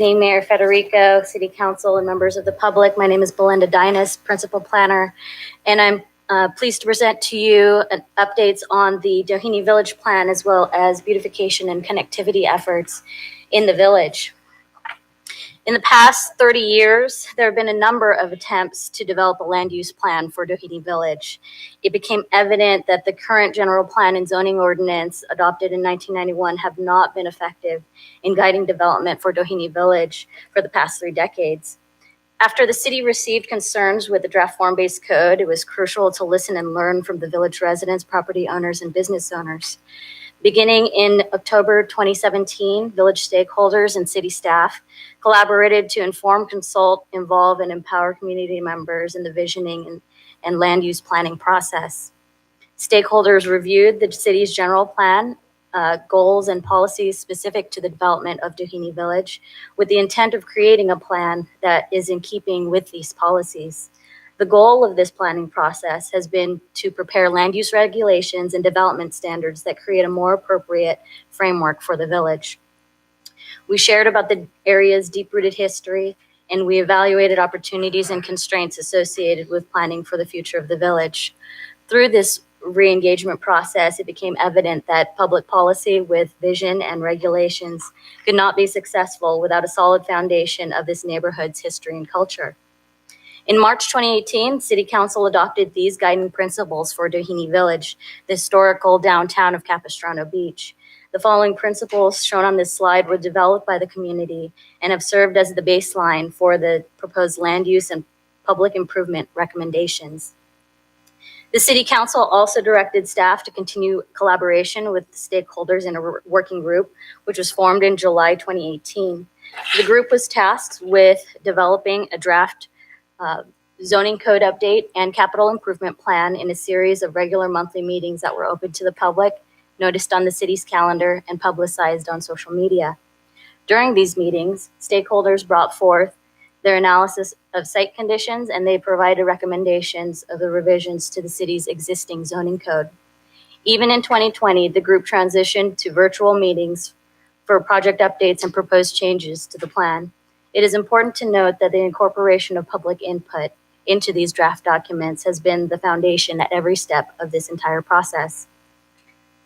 Mayor Federico, City Council, and members of the public. My name is Belinda Dinas, Principal Planner, and I'm pleased to present to you updates on the Doheny Village Plan as well as beautification and connectivity efforts in the village. In the past 30 years, there have been a number of attempts to develop a land use plan for Doheny Village. It became evident that the current general plan and zoning ordinance adopted in 1991 have not been effective in guiding development for Doheny Village for the past 3 decades. After the city received concerns with the draft form-based code, it was crucial to listen and learn from the village residents, property owners, and business owners. Beginning in October 2017, village stakeholders and city staff collaborated to inform, consult, involve, and empower community members in the visioning and land use planning process. Stakeholders reviewed the city's general plan, goals, and policies specific to the development of Doheny Village with the intent of creating a plan that is in keeping with these policies. The goal of this planning process has been to prepare land use regulations and development standards that create a more appropriate framework for the village. We shared about the area's deep-rooted history, and we evaluated opportunities and constraints associated with planning for the future of the village. Through this re-engagement process, it became evident that public policy with vision and regulations could not be successful without a solid foundation of this neighborhood's history and culture. In March 2018, City Council adopted these guiding principles for Doheny Village, the historical downtown of Capistrano Beach. The following principles shown on this slide were developed by the community and have served as the baseline for the proposed land use and public improvement recommendations. The City Council also directed staff to continue collaboration with stakeholders in a working group, which was formed in July 2018. The group was tasked with developing a draft zoning code update and capital improvement plan in a series of regular monthly meetings that were open to the public, noticed on the city's calendar, and publicized on social media. During these meetings, stakeholders brought forth their analysis of site conditions, and they provided recommendations of the revisions to the city's existing zoning code. Even in 2020, the group transitioned to virtual meetings for project updates and proposed changes to the plan. It is important to note that the incorporation of public input into these draft documents has been the foundation at every step of this entire process.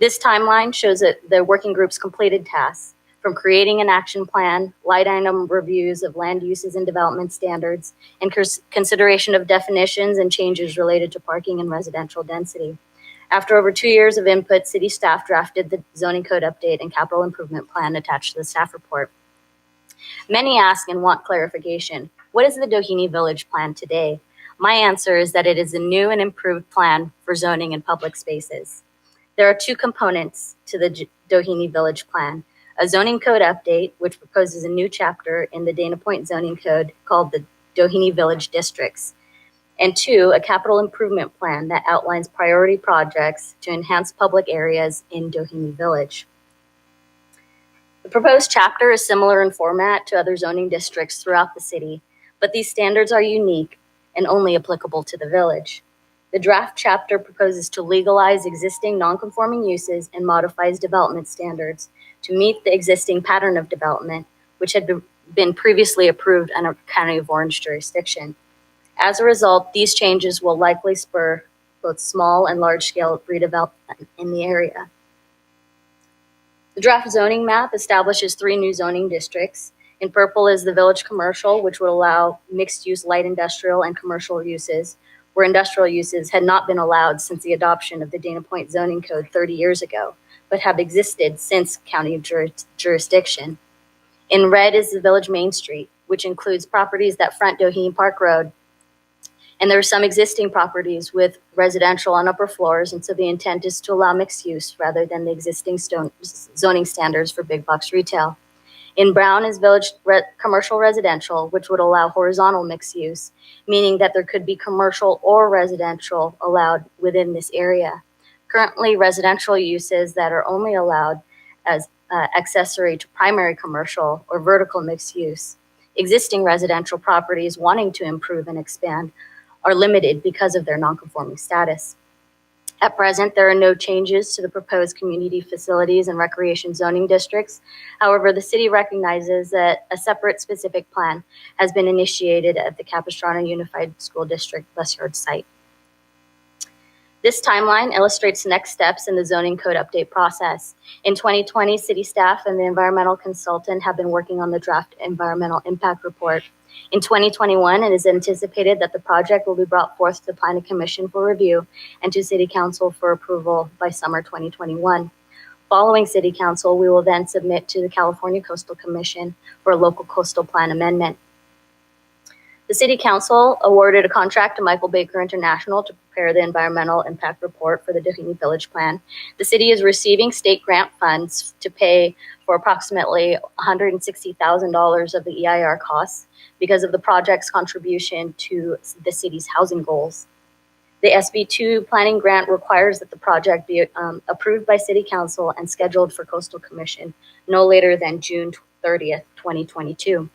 This timeline shows that the working group's completed tasks, from creating an action plan, light item reviews of land uses and development standards, and consideration of definitions and changes related to parking and residential density. After over 2 years of input, city staff drafted the zoning code update and capital improvement plan attached to the staff report. Many ask and want clarification. What is the Doheny Village plan today? My answer is that it is a new and improved plan for zoning and public spaces. There are 2 components to the Doheny Village plan: a zoning code update, which proposes a new chapter in the Dana Point zoning code called the Doheny Village Districts, and 2, a capital improvement plan that outlines priority projects to enhance public areas in Doheny Village. The proposed chapter is similar in format to other zoning districts throughout the city, but these standards are unique and only applicable to the village. The draft chapter proposes to legalize existing non-conforming uses and modifies development standards to meet the existing pattern of development, which had been previously approved under County of Orange jurisdiction. As a result, these changes will likely spur both small and large-scale redevelopment in the area. The draft zoning map establishes 3 new zoning districts. In purple is the village commercial, which would allow mixed-use light industrial and commercial uses, where industrial uses had not been allowed since the adoption of the Dana Point zoning code 30 years ago, but have existed since county jurisdiction. In red is the village Main Street, which includes properties that front Doheny Park Road. And there are some existing properties with residential on upper floors, and so the intent is to allow mixed use rather than the existing zoning standards for big box retail. In brown is village commercial residential, which would allow horizontal mixed use, meaning that there could be commercial or residential allowed within this area. Currently, residential uses that are only allowed as accessory to primary commercial or vertical mixed use. Existing residential properties wanting to improve and expand are limited because of their non-conforming status. At present, there are no changes to the proposed community facilities and recreation zoning districts. However, the city recognizes that a separate specific plan has been initiated at the Capistrano Unified School District bus yard site. This timeline illustrates next steps in the zoning code update process. In 2020, city staff and the environmental consultant have been working on the draft environmental impact report. In 2021, it is anticipated that the project will be brought forth to the Planning Commission for review and to City Council for approval by summer 2021. Following City Council, we will then submit to the California Coastal Commission for a local coastal plan amendment. The City Council awarded a contract to Michael Baker International to prepare the environmental impact report for the Doheny Village plan. The city is receiving state grant funds to pay for approximately $160,000 of the EIR costs because of the project's contribution to the city's housing goals. The SB2 planning grant requires that the project be approved by City Council and scheduled for Coastal Commission no later than June 30th, 2022.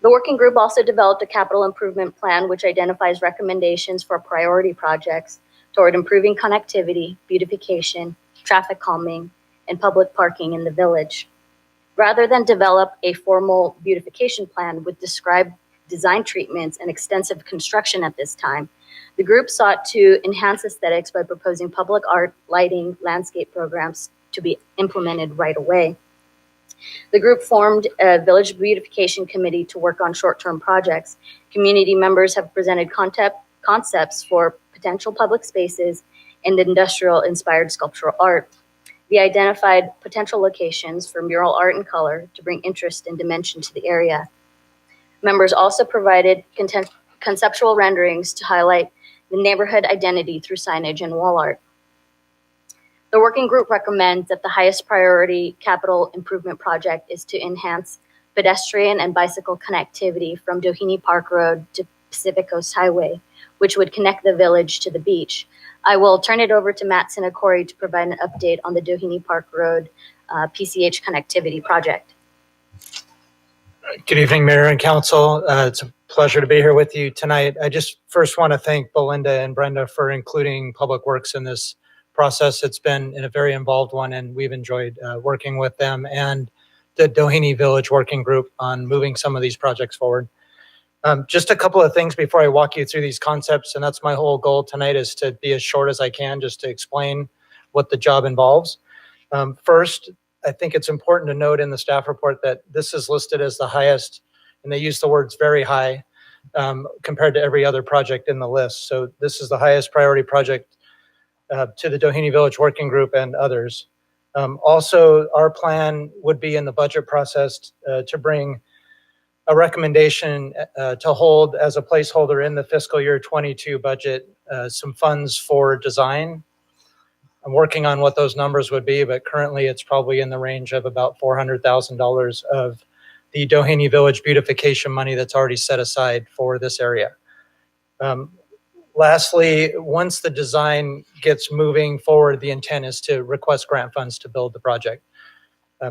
The working group also developed a capital improvement plan which identifies recommendations for priority projects toward improving connectivity, beautification, traffic calming, and public parking in the village. Rather than develop a formal beautification plan with described design treatments and extensive construction at this time, the group sought to enhance aesthetics by proposing public art, lighting, landscape programs to be implemented right away. The group formed a village beautification committee to work on short-term projects. Community members have presented concepts for potential public spaces and industrial-inspired sculptural art. We identified potential locations for mural art and color to bring interest and dimension to the area. Members also provided conceptual renderings to highlight the neighborhood identity through signage and wall art. The working group recommends that the highest priority capital improvement project is to enhance pedestrian and bicycle connectivity from Doheny Park Road to Pacific Coast Highway, which would connect the village to the beach. I will turn it over to Matt Sinacori to provide an update on the Doheny Park Road PCH connectivity project. Good evening, Mayor and Council. It's a pleasure to be here with you tonight. I just first want to thank Belinda and Brenda for including Public Works in this process. It's been a very involved one, and we've enjoyed working with them and the Doheny Village Working Group on moving some of these projects forward. Just a couple of things before I walk you through these concepts, and that's my whole goal tonight, is to be as short as I can just to explain what the job involves. First, I think it's important to note in the staff report that this is listed as the highest, and they use the words very high compared to every other project in the list. So this is the highest priority project to the Doheny Village Working Group and others. Also, our plan would be in the budget process to bring a recommendation to hold as a placeholder in the fiscal year 22 budget some funds for design. I'm working on what those numbers would be, but currently it's probably in the range of about $400,000 of the Doheny Village beautification money that's already set aside for this area. Lastly, once the design gets moving forward, the intent is to request grant funds to build the project.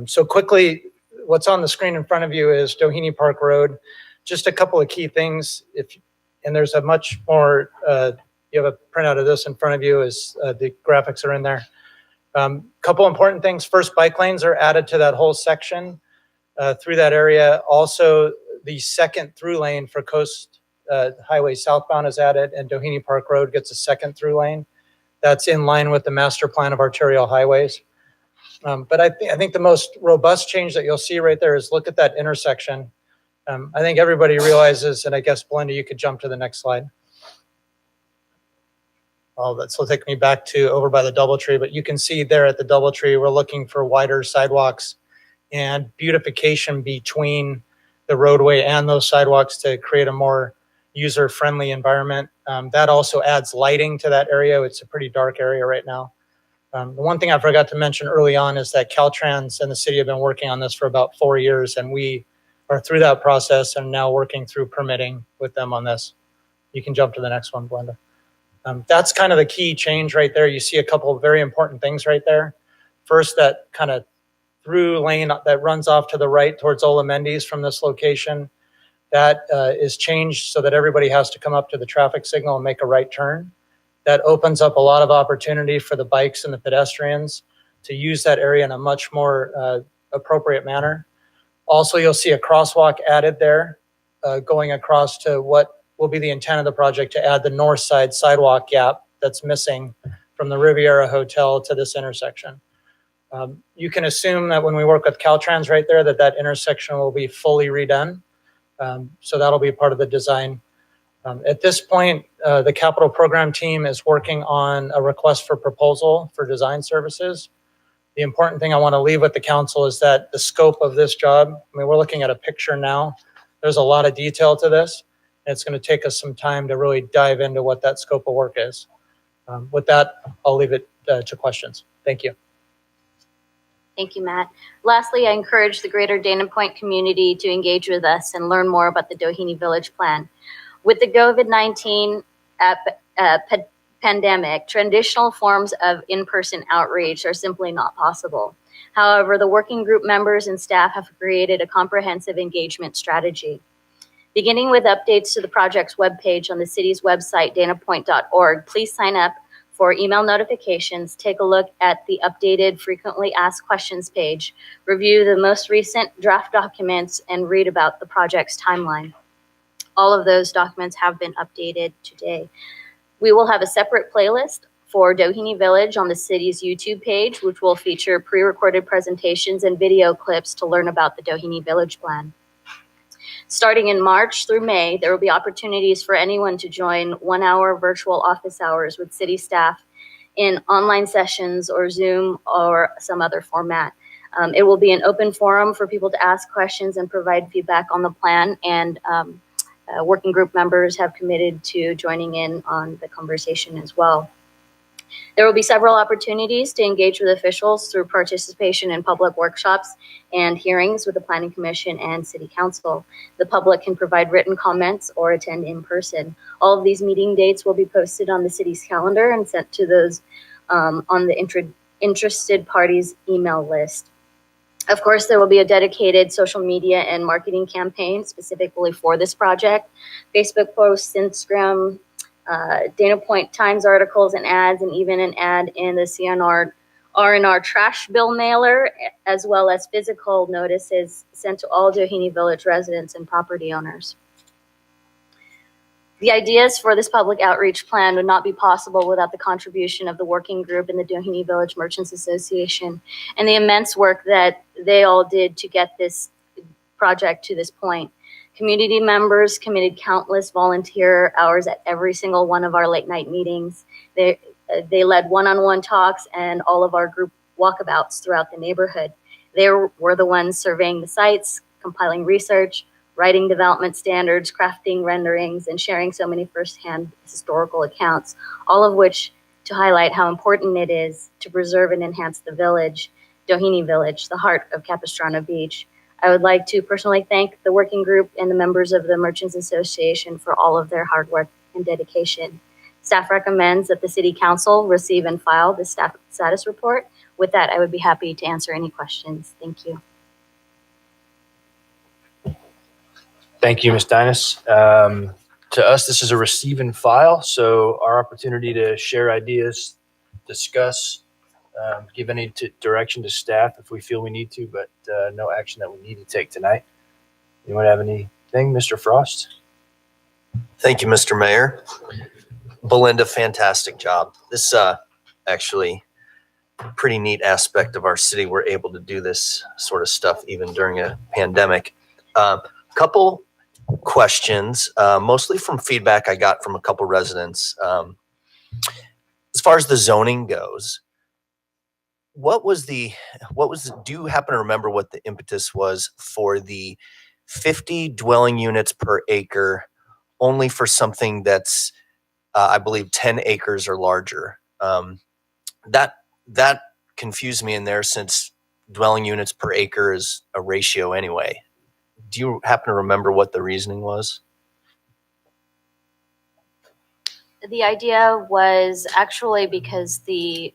So quickly, what's on the screen in front of you is Doheny Park Road. Just a couple of key things, and there's a much more, you have a printout of this in front of you as the graphics are in there. Couple important things. First, bike lanes are added to that whole section through that area. Also, the second through lane for Coast Highway southbound is added, and Doheny Park Road gets a second through lane. That's in line with the master plan of arterial highways. But I think the most robust change that you'll see right there is look at that intersection. I think everybody realizes, and I guess, Belinda, you could jump to the next slide. Oh, this will take me back to over by the DoubleTree, but you can see there at the DoubleTree, we're looking for wider sidewalks and beautification between the roadway and those sidewalks to create a more user-friendly environment. That also adds lighting to that area. It's a pretty dark area right now. The one thing I forgot to mention early on is that Caltrans and the city have been working on this for about 4 years, and we are through that process and now working through permitting with them on this. You can jump to the next one, Belinda. That's kind of the key change right there. You see a couple of very important things right there. First, that kind of through lane that runs off to the right towards Ola Mendes from this location, that is changed so that everybody has to come up to the traffic signal and make a right turn. That opens up a lot of opportunity for the bikes and the pedestrians to use that area in a much more appropriate manner. Also, you'll see a crosswalk added there, going across to what will be the intent of the project, to add the north side sidewalk gap that's missing from the Riviera Hotel to this intersection. You can assume that when we work with Caltrans right there, that intersection will be fully redone. So that'll be part of the design. At this point, the capital program team is working on a request for proposal for design services. The important thing I want to leave with the council is that the scope of this job, I mean, we're looking at a picture now. There's a lot of detail to this. And it's going to take us some time to really dive into what that scope of work is. With that, I'll leave it to questions. Thank you. Thank you, Matt. Lastly, I encourage the greater Dana Point community to engage with us and learn more about the Doheny Village plan. With the COVID-19 pandemic, traditional forms of in-person outreach are simply not possible. However, the working group members and staff have created a comprehensive engagement strategy. Beginning with updates to the project's webpage on the city's website, danapoint.org, please sign up for email notifications, take a look at the updated frequently asked questions page, review the most recent draft documents, and read about the project's timeline. All of those documents have been updated today. We will have a separate playlist for Doheny Village on the city's YouTube page, which will feature pre-recorded presentations and video clips to learn about the Doheny Village plan. Starting in March through May, there will be opportunities for anyone to join 1-hour virtual office hours with city staff in online sessions or Zoom or some other format. It will be an open forum for people to ask questions and provide feedback on the plan, and working group members have committed to joining in on the conversation as well. There will be several opportunities to engage with officials through participation in public workshops and hearings with the Planning Commission and City Council. The public can provide written comments or attend in person. All of these meeting dates will be posted on the city's calendar and sent to those on the interested parties email list. Of course, there will be a dedicated social media and marketing campaign specifically for this project. Facebook posts, Instagram, Dana Point Times articles and ads, and even an ad in the CNR R&R trash bill mailer, as well as physical notices sent to all Doheny Village residents and property owners. The ideas for this public outreach plan would not be possible without the contribution of the working group in the Doheny Village Merchants Association and the immense work that they all did to get this project to this point. Community members committed countless volunteer hours at every single one of our late night meetings. They led one-on-one talks and all of our group walkabouts throughout the neighborhood. They were the ones surveying the sites, compiling research, writing development standards, crafting renderings, and sharing so many firsthand historical accounts, all of which to highlight how important it is to preserve and enhance the village, Doheny Village, the heart of Capistrano Beach. I would like to personally thank the working group and the members of the Merchants Association for all of their hard work and dedication. Staff recommends that the City Council receive and file the staff status report. With that, I would be happy to answer any questions. Thank you. Thank you, Ms. Dinas. To us, this is a receive and file, so our opportunity to share ideas, discuss, give any direction to staff if we feel we need to, but no action that we need to take tonight. Anyone have anything? Mr. Frost? Thank you, Mr. Mayor. Belinda, fantastic job. This actually pretty neat aspect of our city. We're able to do this sort of stuff even during a pandemic. Couple questions, mostly from feedback I got from a couple residents. As far as the zoning goes, do you happen to remember what the impetus was for the 50 dwelling units per acre only for something that's, I believe, 10 acres or larger? That confused me in there, since dwelling units per acre is a ratio anyway. Do you happen to remember what the reasoning was? The idea was actually because the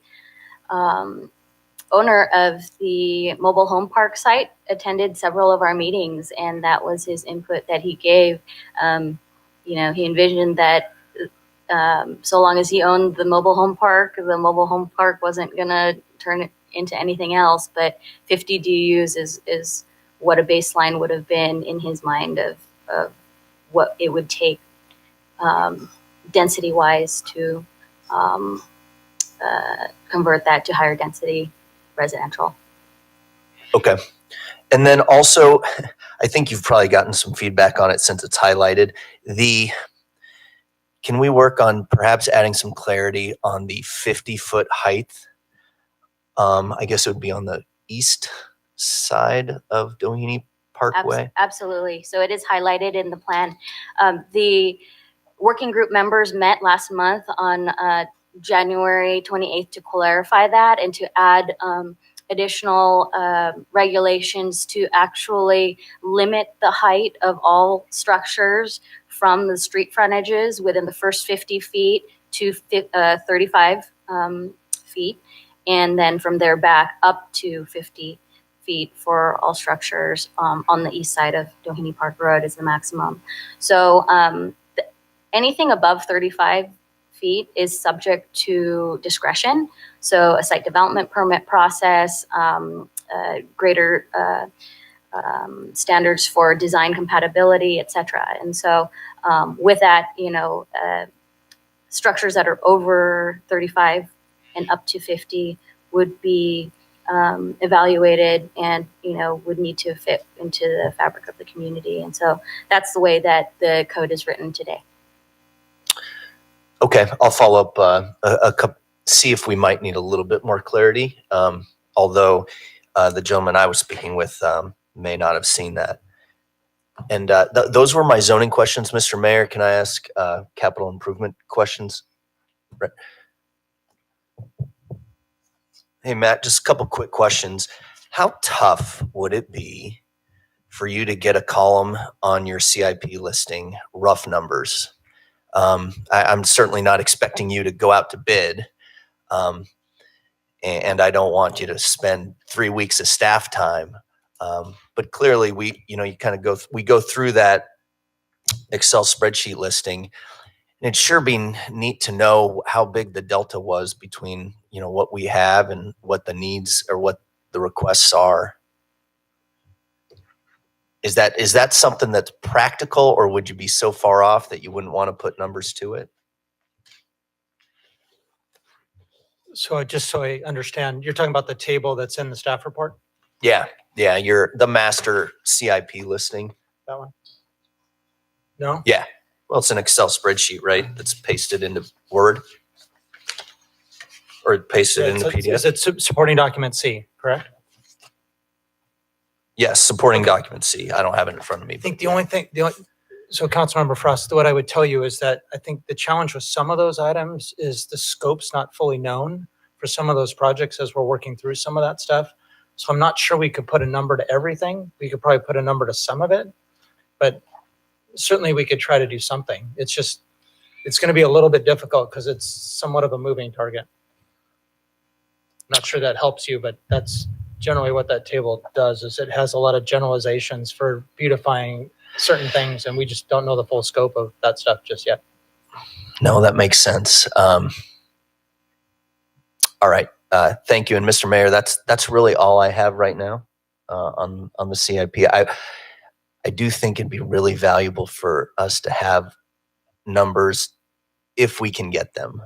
owner of the mobile home park site attended several of our meetings, and that was his input that he gave. He envisioned that so long as he owned the mobile home park, the mobile home park wasn't going to turn it into anything else. But 50 DUs is what a baseline would have been in his mind of what it would take density-wise to convert that to higher density residential. Okay. And then also, I think you've probably gotten some feedback on it since it's highlighted. Can we work on perhaps adding some clarity on the 50-foot height? I guess it would be on the east side of Doheny Parkway. Absolutely. So it is highlighted in the plan. The working group members met last month on January 28th to clarify that and to add additional regulations to actually limit the height of all structures from the street frontages within the first 50 feet to 35 feet, and then from there back up to 50 feet for all structures on the east side of Doheny Park Road is the maximum. So anything above 35 feet is subject to discretion. So a site development permit process, greater standards for design compatibility, et cetera. And so with that, structures that are over 35 and up to 50 would be evaluated and, would need to fit into the fabric of the community. And so that's the way that the code is written today. Okay, I'll follow up see if we might need a little bit more clarity. Although the gentleman I was speaking with may not have seen that. And those were my zoning questions, Mr. Mayor. Can I ask capital improvement questions? Right. Hey, Matt, just a couple quick questions. How tough would it be for you to get a column on your CIP listing, rough numbers? I'm certainly not expecting you to go out to bid. And I don't want you to spend 3 weeks of staff time. But clearly we go through that Excel spreadsheet listing, and it'd sure be neat to know how big the delta was between, what we have and what the needs or what the requests are. Is that something that's practical, or would you be so far off that you wouldn't want to put numbers to it? So just so I understand, you're talking about the table that's in the staff report? Yeah, you're the master CIP listing. That one? No? Yeah. Well, it's an Excel spreadsheet, right? That's pasted into Word or pasted into PDF. Is it supporting document C, correct? Yes, supporting document C. I don't have it in front of me. I think so Councilmember Frost, what I would tell you is that I think the challenge with some of those items is the scope's not fully known for some of those projects as we're working through some of that stuff. So I'm not sure we could put a number to everything. We could probably put a number to some of it, but certainly we could try to do something. It's going to be a little bit difficult because it's somewhat of a moving target. Not sure that helps you, but that's generally what that table does. Is it has a lot of generalizations for beautifying certain things, and we just don't know the full scope of that stuff just yet. No, that makes sense. All right. Thank you. And Mr. Mayor, that's really all I have right now on the CIP. I do think it'd be really valuable for us to have numbers if we can get them.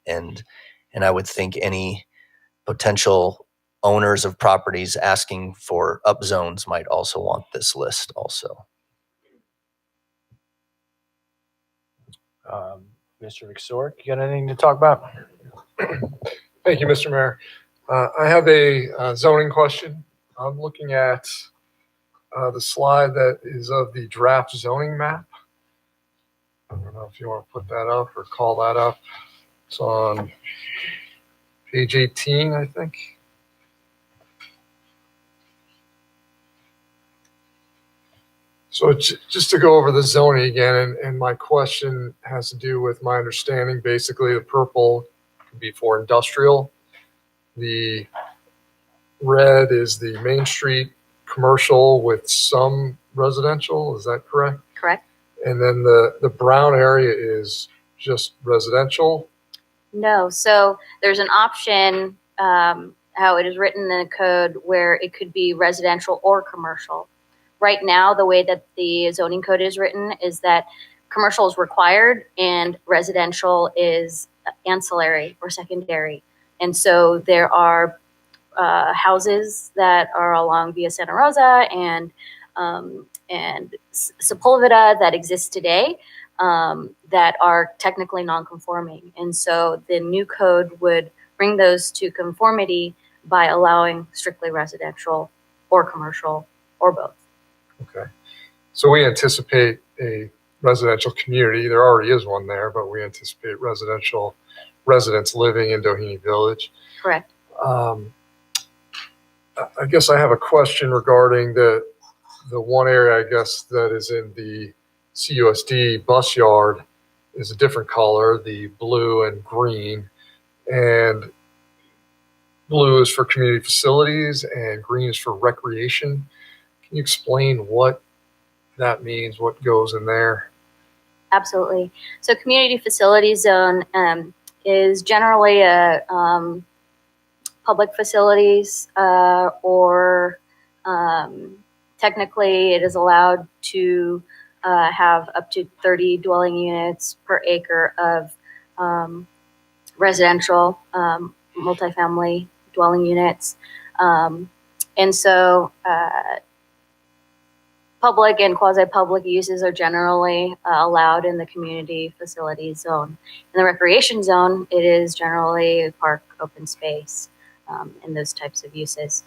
And I would think any potential owners of properties asking for upzones might also want this list also. Mr. Vixoric, you got anything to talk about? Thank you, Mr. Mayor. I have a zoning question. I'm looking at the slide that is of the draft zoning map. I don't know if you want to put that up or call that up. It's on page 18, I think. So just to go over the zoning again, and my question has to do with my understanding. Basically, the purple could be for industrial. The red is the Main Street commercial with some residential. Is that correct? Correct. And then the brown area is just residential? No, so there's an option, how it is written in the code, where it could be residential or commercial. Right now, the way that the zoning code is written is that commercial is required and residential is ancillary or secondary. And so there are houses that are along Via Santa Rosa and Sepulveda that exist today, that are technically non-conforming. And so the new code would bring those to conformity by allowing strictly residential or commercial or both. Okay. So we anticipate a residential community. There already is one there, but we anticipate residential residents living in Doheny Village. Correct. I guess I have a question regarding the one area, I guess, that is in the CUSD bus yard is a different color, the blue and green. And blue is for community facilities and green is for recreation. Can you explain what that means, what goes in there? Absolutely. So community facility zone is generally a public facilities or technically it is allowed to have up to 30 dwelling units per acre of residential multifamily dwelling units. And so public and quasi-public uses are generally allowed in the community facility zone. In the recreation zone, it is generally park, open space, and those types of uses.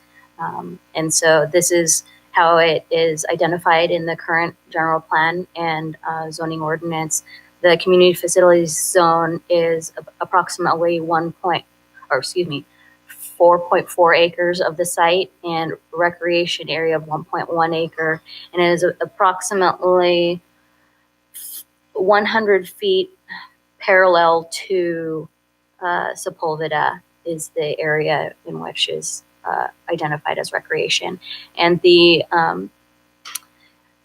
And so this is how it is identified in the current general plan and zoning ordinance. The community facilities zone is approximately 4.4 acres of the site and recreation area of 1.1 acre. And it is approximately 100 feet parallel to Sepulveda is the area in which is identified as recreation. And the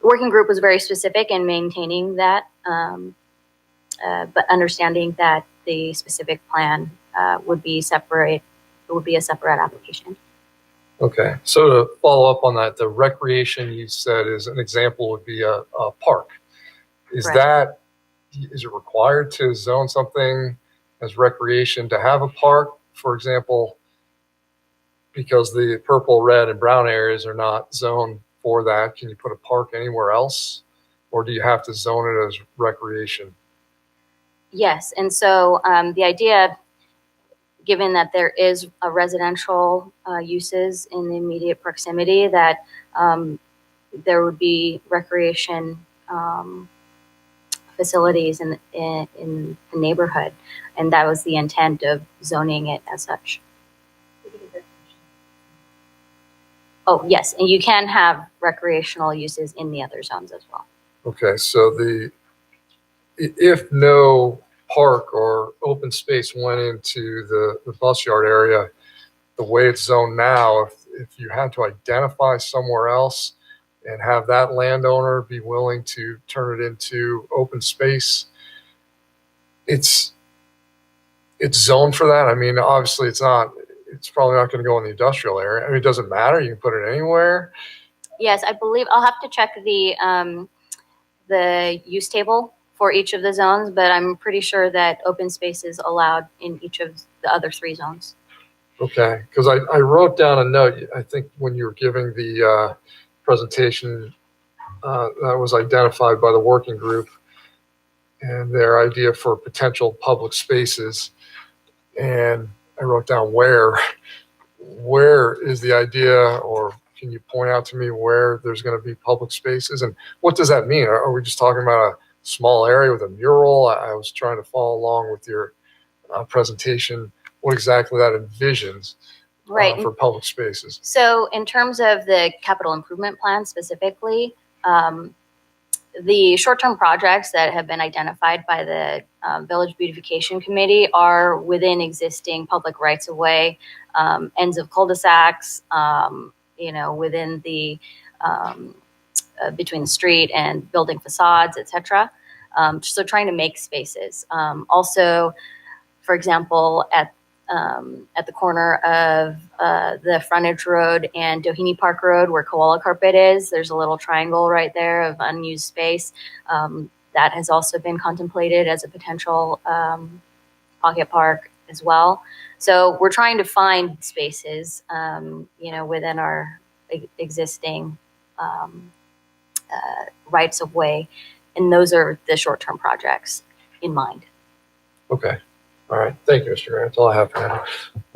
working group was very specific in maintaining that, but understanding that the specific plan would be a separate application. Okay, so to follow up on that, the recreation you said is an example would be a park. Is Correct. is it required to zone something as recreation to have a park? For example, because the purple, red, and brown areas are not zoned for that, can you put a park anywhere else? Or do you have to zone it as recreation? Yes, and so the idea, given that there is a residential uses in the immediate proximity, that there would be recreation facilities in the neighborhood, and that was the intent of zoning it as such. Oh, yes, and you can have recreational uses in the other zones as well. Okay, so if no park or open space went into the bus yard area, the way it's zoned now, if you had to identify somewhere else and have that landowner be willing to turn it into open space, it's zoned for that. I mean, obviously it's probably not going to go in the industrial area. I mean, it doesn't matter. You can put it anywhere. Yes, I believe I'll have to check the use table for each of the zones, but I'm pretty sure that open space is allowed in each of the other 3 zones. Okay, because I wrote down a note, I think when you were giving the presentation that was identified by the working group and their idea for potential public spaces. And I wrote down where is the idea, or can you point out to me where there's going to be public spaces? And what does that mean? Are we just talking about a small area with a mural? I was trying to follow along with your presentation, what exactly that envisions for public spaces. So in terms of the capital improvement plan specifically, the short-term projects that have been identified by the Village Beautification Committee are within existing public rights-of-way, ends of cul-de-sacs, within the between the street and building facades, etc. So trying to make spaces. Also, for example, at the corner of the frontage road and Doheny Park Road, where Koala Carpet is, there's a little triangle right there of unused space. That has also been contemplated as a potential pocket park as well. So we're trying to find spaces, within our existing rights of way. And those are the short-term projects in mind. Okay. All right. Thank you, Mr. Grant. That's all I have for now.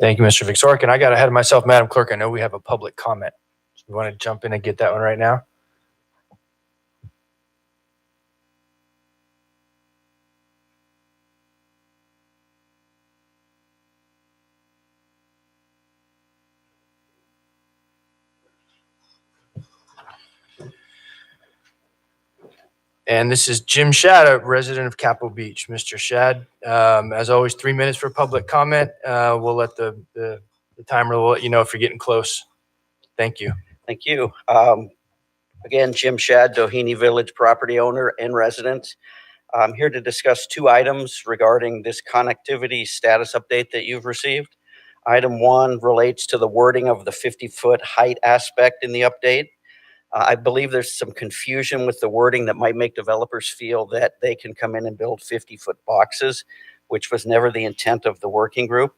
Thank you, Mr. Victoric. And I got ahead of myself, Madam Clerk. I know we have a public comment. You want to jump in and get that one right now? And this is Jim Shad, a resident of Capitol Beach. Mr. Shad, as always, 3 minutes for public comment. We'll let the timer will let you know if you're getting close. Thank you. Thank you. Again, Jim Shad, Doheny Village property owner and resident. I'm here to discuss 2 items regarding this connectivity status update that you've received. Item 1 relates to the wording of the 50-foot height aspect in the update. I believe there's some confusion with the wording that might make developers feel that they can come in and build 50-foot boxes, which was never the intent of the working group.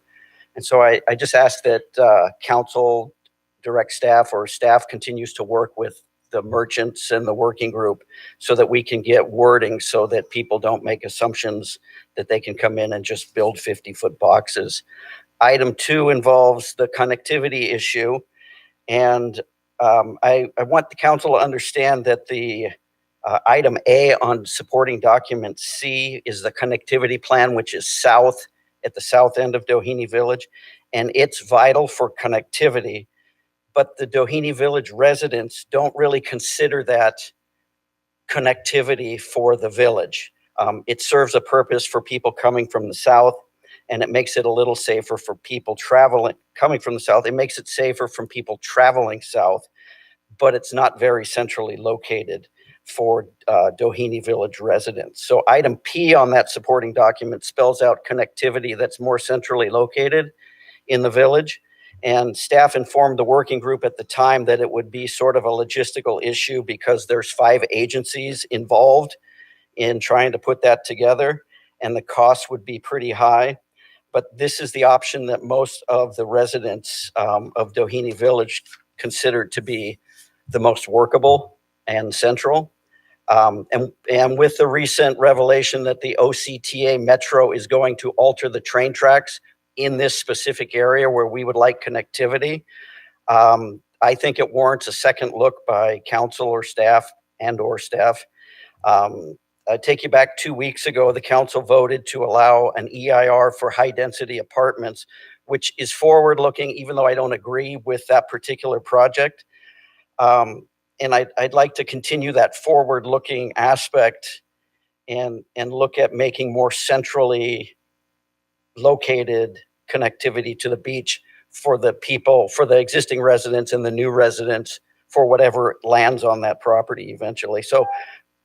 And so I just ask that council, direct staff, or staff continues to work with the merchants and the working group so that we can get wording so that people don't make assumptions that they can come in and just build 50-foot boxes. Item 2 involves the connectivity issue. And I want the council to understand that the item A on supporting document C is the connectivity plan, which is south at the south end of Doheny Village, and it's vital for connectivity. But the Doheny Village residents don't really consider that connectivity for the village. It serves a purpose for people coming from the south, and it makes it a little safer for people coming from the south. It makes it safer from people traveling south, but it's not very centrally located for Doheny Village residents. So item P on that supporting document spells out connectivity that's more centrally located in the village. And staff informed the working group at the time that it would be sort of a logistical issue because there's 5 agencies involved in trying to put that together, and the cost would be pretty high. But this is the option that most of the residents of Doheny Village considered to be the most workable and central. And with the recent revelation that the OCTA Metro is going to alter the train tracks in this specific area where we would like connectivity, I think it warrants a second look by council or staff or staff. I take you back 2 weeks ago, the council voted to allow an EIR for high density apartments, which is forward looking, even though I don't agree with that particular project. And I'd like to continue that forward looking aspect and look at making more centrally located connectivity to the beach for the people, for the existing residents and the new residents, for whatever lands on that property eventually. So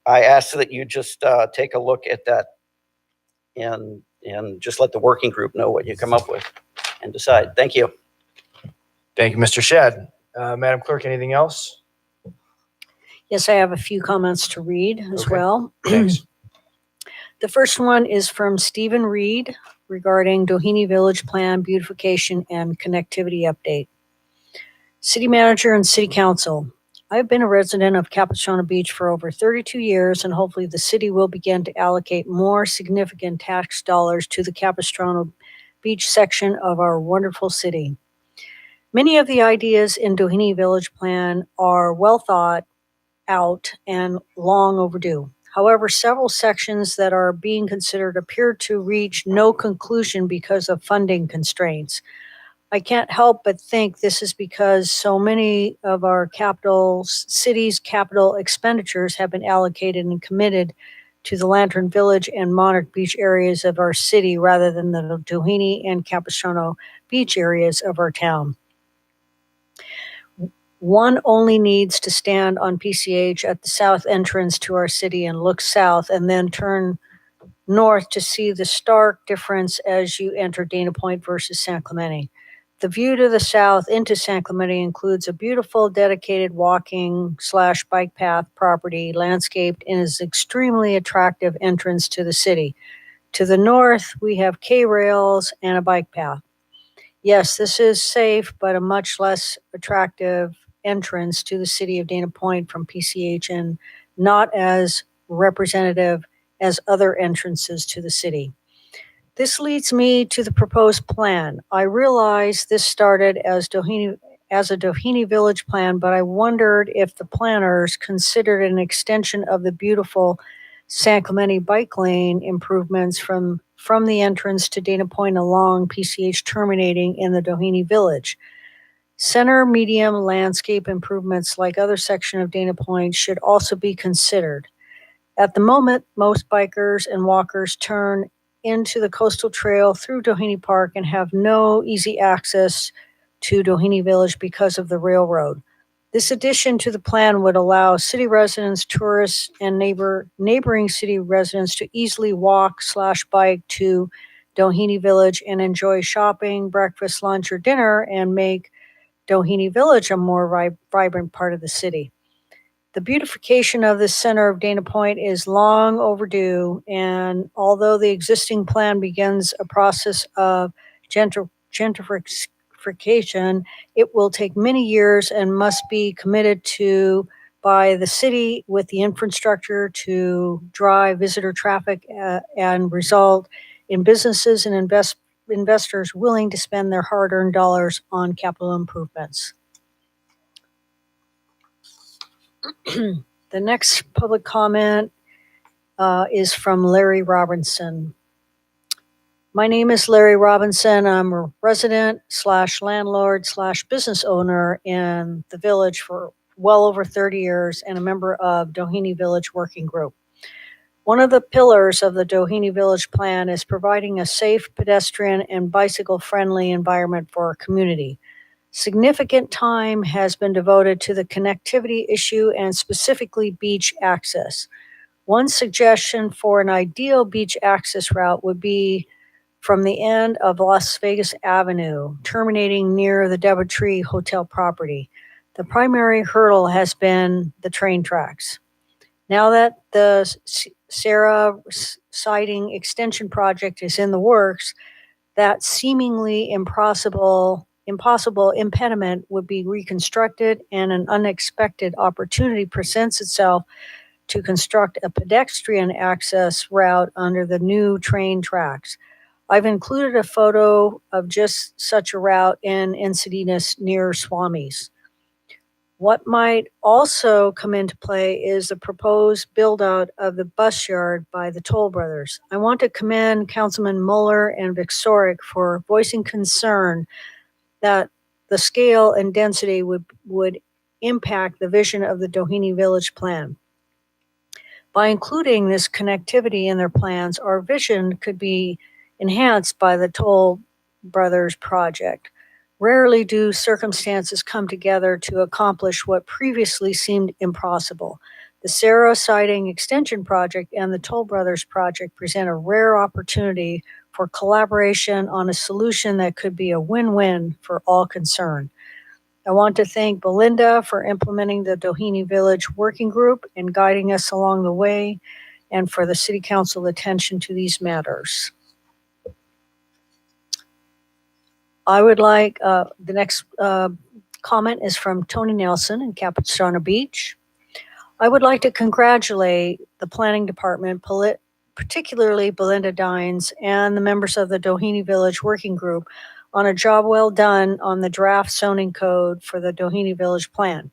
I ask that you just take a look at that and just let the working group know what you come up with and decide. Thank you. Thank you, Mr. Shad. Madam Clerk, anything else? Yes, I have a few comments to read as Okay. well. Thanks. The first one is from Stephen Reed regarding Doheny Village Plan, Beautification, and Connectivity Update. City Manager and City Council, I've been a resident of Capistrano Beach for over 32 years, and hopefully the city will begin to allocate more significant tax dollars to the Capistrano Beach section of our wonderful city. Many of the ideas in Doheny Village Plan are well thought out and long overdue. However, several sections that are being considered appear to reach no conclusion because of funding constraints. I can't help but think this is because so many of our city's capital expenditures have been allocated and committed to the Lantern Village and Monarch Beach areas of our city rather than the Doheny and Capistrano Beach areas of our town. One only needs to stand on PCH at the south entrance to our city and look south and then turn north to see the stark difference as you enter Dana Point versus San Clemente. The view to the south into San Clemente includes a beautiful dedicated walking / bike path property landscaped and is extremely attractive entrance to the city. To the north, we have K-rails and a bike path. Yes, this is safe, but a much less attractive entrance to the city of Dana Point from PCH and not as representative as other entrances to the city. This leads me to the proposed plan. I realize this started as a Doheny Village plan, but I wondered if the planners considered an extension of the beautiful San Clemente bike lane improvements from the entrance to Dana Point along PCH terminating in the Doheny Village. Center medium landscape improvements like other section of Dana Point should also be considered. At the moment, most bikers and walkers turn into the coastal trail through Doheny Park and have no easy access to Doheny Village because of the railroad. This addition to the plan would allow city residents, tourists, and neighboring city residents to easily walk / bike to Doheny Village and enjoy shopping, breakfast, lunch, or dinner and make Doheny Village a more vibrant part of the city. The beautification of the center of Dana Point is long overdue, and although the existing plan begins a process of gentrification, it will take many years and must be committed to by the city with the infrastructure to drive visitor traffic and result in businesses and investors willing to spend their hard-earned dollars on capital improvements. The next public comment is from Larry Robinson. My name is Larry Robinson. I'm a resident / landlord / business owner in the village for well over 30 years and a member of Doheny Village Working Group. One of the pillars of the Doheny Village plan is providing a safe pedestrian and bicycle-friendly environment for our community. Significant time has been devoted to the connectivity issue and specifically beach access. One suggestion for an ideal beach access route would be from the end of Las Vegas Avenue, terminating near the Deborah Hotel property. The primary hurdle has been the train tracks. Now that the Sarah siding extension project is in the works, that seemingly impossible impediment would be reconstructed and an unexpected opportunity presents itself to construct a pedestrian access route under the new train tracks. I've included a photo of just such a route in Encinitas near Swami's. What might also come into play is the proposed build-out of the bus yard by the Toll Brothers. I want to commend Councilman Mueller and Vicsoric for voicing concern that the scale and density would impact the vision of the Doheny Village plan. By including this connectivity in their plans, our vision could be enhanced by the Toll Brothers project. Rarely do circumstances come together to accomplish what previously seemed impossible. The Sarah Siding Extension Project and the Toll Brothers project present a rare opportunity for collaboration on a solution that could be a win-win for all concerned. I want to thank Belinda for implementing the Doheny Village Working Group and guiding us along the way, and for the City Council attention to these matters. I would like, the next comment is from Tony Nelson in Capistrano Beach. I would like to congratulate the Planning Department, particularly Belinda Dines and the members of the Doheny Village Working Group on a job well done on the draft zoning code for the Doheny Village plan.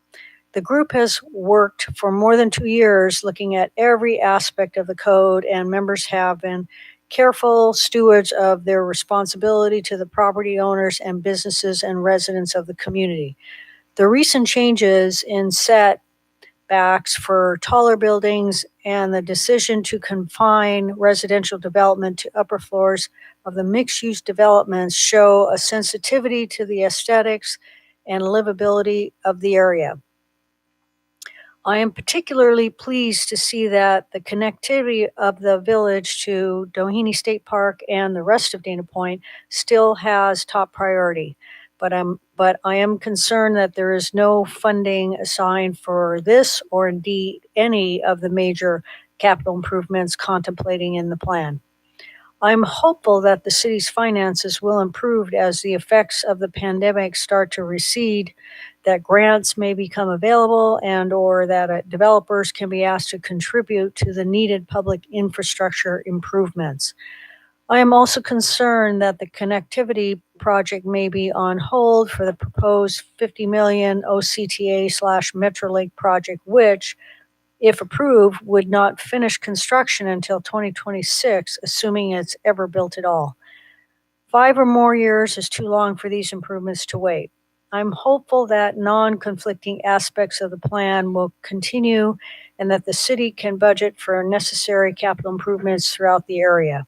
The group has worked for more than 2 years looking at every aspect of the code, and members have been careful stewards of their responsibility to the property owners and businesses and residents of the community. The recent changes in setbacks for taller buildings and the decision to confine residential development to upper floors of the mixed-use developments show a sensitivity to the aesthetics and livability of the area. I am particularly pleased to see that the connectivity of the village to Doheny State Park and the rest of Dana Point still has top priority. But I am concerned that there is no funding assigned for this or indeed any of the major capital improvements contemplating in the plan. I'm hopeful that the city's finances will improve as the effects of the pandemic start to recede, that grants may become available, and or that developers can be asked to contribute to the needed public infrastructure improvements. I am also concerned that the connectivity project may be on hold for the proposed 50 million OCTA/Metrolink project, which, if approved, would not finish construction until 2026, assuming it's ever built at all. 5 or more years is too long for these improvements to wait. I'm hopeful that non-conflicting aspects of the plan will continue and that the city can budget for necessary capital improvements throughout the area.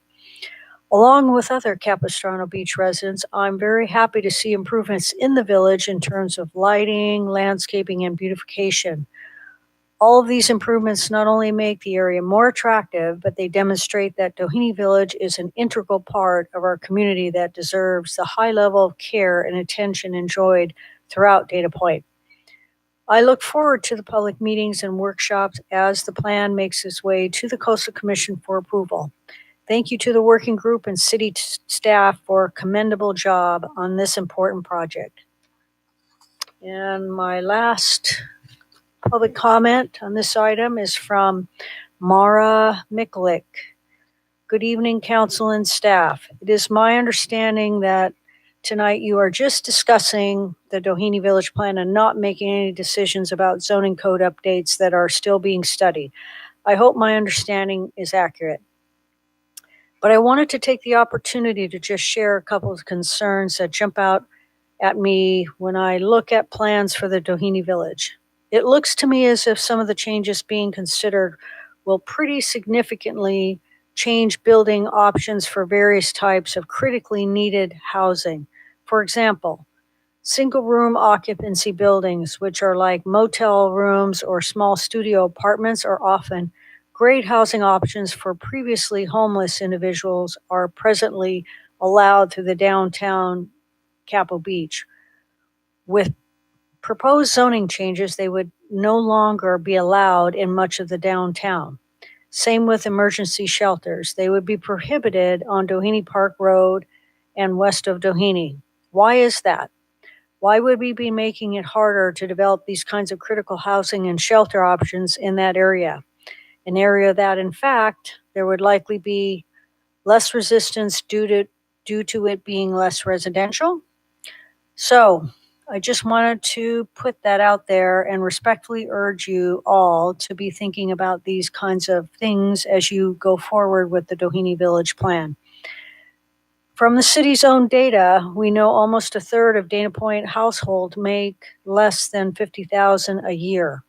Along with other Capistrano Beach residents, I'm very happy to see improvements in the village in terms of lighting, landscaping, and beautification. All of these improvements not only make the area more attractive, but they demonstrate that Doheny Village is an integral part of our community that deserves the high level of care and attention enjoyed throughout Dana Point. I look forward to the public meetings and workshops as the plan makes its way to the Coastal Commission for approval. Thank you to the working group and city staff for a commendable job on this important project. And my last public comment on this item is from Mara Miklik. Good evening, council and staff. It is my understanding that tonight you are just discussing the Doheny Village plan and not making any decisions about zoning code updates that are still being studied. I hope my understanding is accurate. But I wanted to take the opportunity to just share a couple of concerns that jump out at me when I look at plans for the Doheny Village. It looks to me as if some of the changes being considered will pretty significantly change building options for various types of critically needed housing. For example, single room occupancy buildings, which are like motel rooms or small studio apartments, are often great housing options for previously homeless individuals, are presently allowed through the downtown Capitol Beach. With proposed zoning changes, they would no longer be allowed in much of the downtown. Same with emergency shelters. They would be prohibited on Doheny Park Road and west of Doheny. Why is that? Why would we be making it harder to develop these kinds of critical housing and shelter options in that area? An area that, in fact, there would likely be less resistance due to it being less residential. So I just wanted to put that out there and respectfully urge you all to be thinking about these kinds of things as you go forward with the Doheny Village plan. From the city's own data, we know almost a third of Dana Point households make less than $50,000 a year.